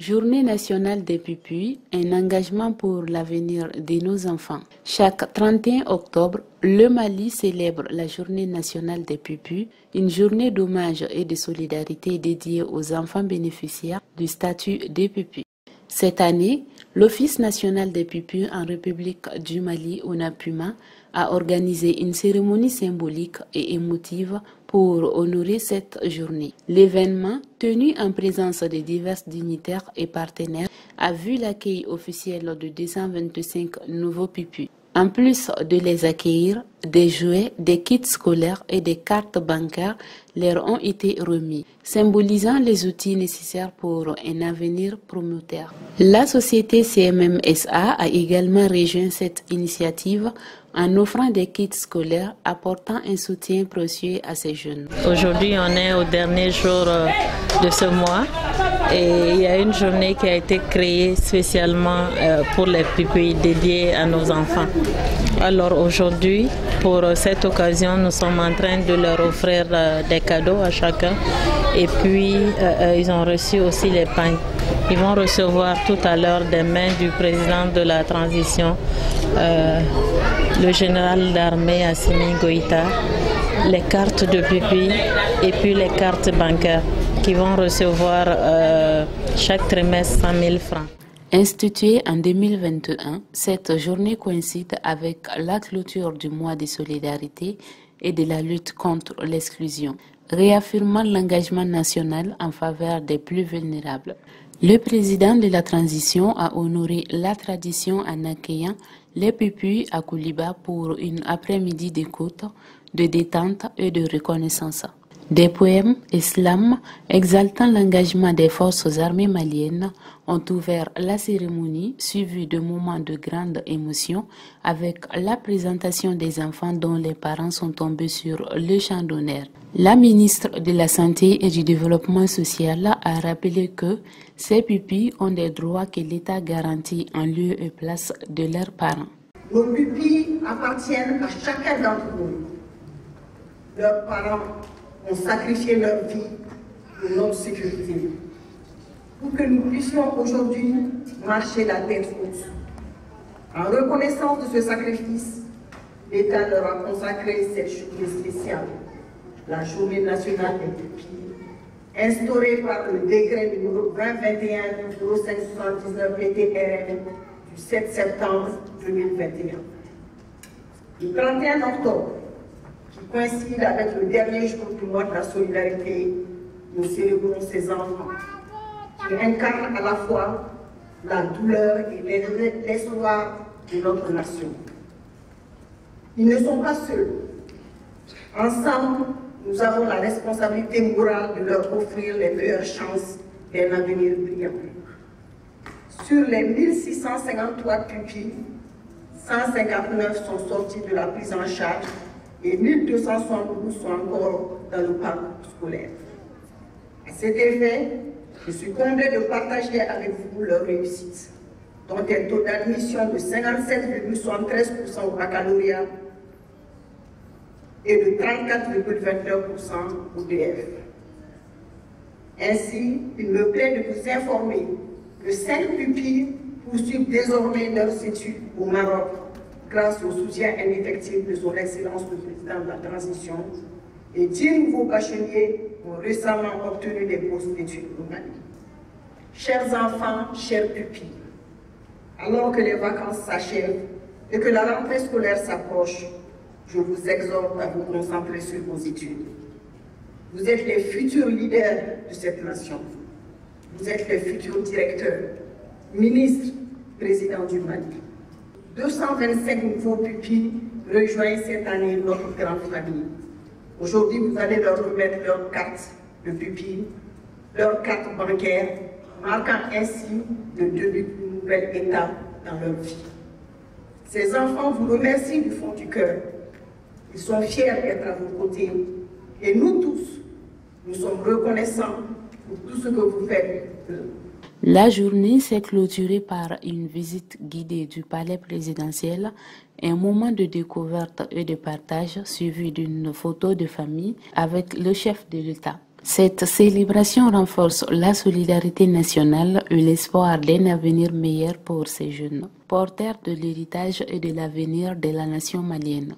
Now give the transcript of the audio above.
Journée nationale des pupilles, un engagement pour l'avenir de nos enfants. Chaque 31 octobre, le Mali célèbre la Journée nationale des pupilles, une journée d'hommage et de solidarité dédiée aux enfants bénéficiaires du statut des pupilles. Cette année, l'Office national des pupilles en République du Mali, ONAPUMA, a organisé une cérémonie symbolique et émotive pour honorer cette journée. L'événement, tenu en présence de divers dignitaires et partenaires, a vu l'accueil officiel de 225 nouveaux pupilles. En plus de les accueillir, des jouets, des kits scolaires et des cartes bancaires leur ont été remis, symbolisant les outils nécessaires pour un avenir prometteur. La société CMMSA a également rejoint cette initiative en offrant des kits scolaires apportant un soutien précieux à ces jeunes. Aujourd'hui, on est au dernier jour de ce mois et il y a une journée qui a été créée spécialement pour les pupilles dédiées à nos enfants. Alors aujourd'hui, pour cette occasion, nous sommes en train de leur offrir des cadeaux à chacun et puis ils ont reçu aussi les pagnes. Ils vont recevoir tout à l'heure des mains du président de la transition, le général d'armée Assimi Goïta, les cartes de pupilles et puis les cartes bancaires qui vont recevoir chaque trimestre 100 000 francs. Instituée en 2021, cette journée coïncide avec la clôture du mois de solidarité et de la lutte contre l'exclusion, réaffirmant l'engagement national en faveur des plus vulnérables. Le président de la transition a honoré la tradition en accueillant les pupilles à Kouliba pour une après-midi d'écoute, de détente et de reconnaissance. Des poèmes islam exaltant l'engagement des forces armées maliennes ont ouvert la cérémonie, suivie de moments de grande émotion avec la présentation des enfants dont les parents sont tombés sur le champ d'honneur. La ministre de la Santé et du Développement social a rappelé que ces pupilles ont des droits que l'État garantit en lieu et place de leurs parents. Nos pupilles appartiennent à chacun d'entre nous. Leurs parents ont sacrifié leur vie pour notre sécurité. Pour que nous puissions aujourd'hui marcher la tête haute. En reconnaissance de ce sacrifice, l'État leur a consacré cette journée spéciale, la Journée nationale des pupilles, instaurée par le décret numéro 2021-0579 PTRN du 7 septembre 2021. Le 31 octobre, qui coïncide avec le dernier jour du mois de la solidarité, nous célébrons ces enfants qui incarnent à la fois la douleur et l'espoir de notre nation. Ils ne sont pas seuls. Ensemble, nous avons la responsabilité morale de leur offrir les meilleures chances d'un avenir brillant. Sur les 1653 pupilles, 159 sont sortis de la prise en charge et 1272 sont encore dans le parcours scolaire. À cet effet, je suis comblée de partager avec vous leur réussite, dont un taux d'admission de 57,73% au baccalauréat et de 34,29% au DF. Ainsi, il me plaît de vous informer que 5 pupilles poursuivent désormais leurs études au Maroc grâce au soutien indéfectible de son Excellence le Président de la Transition et 10 nouveaux bacheliers ont récemment obtenu des postes d'études au Mali. Chers enfants, chers pupilles, alors que les vacances s'achèvent et que la rentrée scolaire s'approche, je vous exhorte à vous concentrer sur vos études. Vous êtes les futurs leaders de cette nation. Vous êtes les futurs directeurs, ministres, présidents du Mali. 225 nouveaux pupilles rejoignent cette année notre grande famille. Aujourd'hui, vous allez leur remettre leur carte de pupille, leur carte bancaire, marquant ainsi le début d'une nouvelle étape dans leur vie. Ces enfants vous remercient du fond du cœur. Ils sont fiers d'être à vos côtés. Et nous tous, nous sommes reconnaissants pour tout ce que vous faites. La journée s'est clôturée par une visite guidée du palais présidentiel, un moment de découverte et de partage suivi d'une photo de famille avec le chef de l'État. Cette célébration renforce la solidarité nationale et l'espoir d'un avenir meilleur pour ces jeunes, porteurs de l'héritage et de l'avenir de la nation malienne.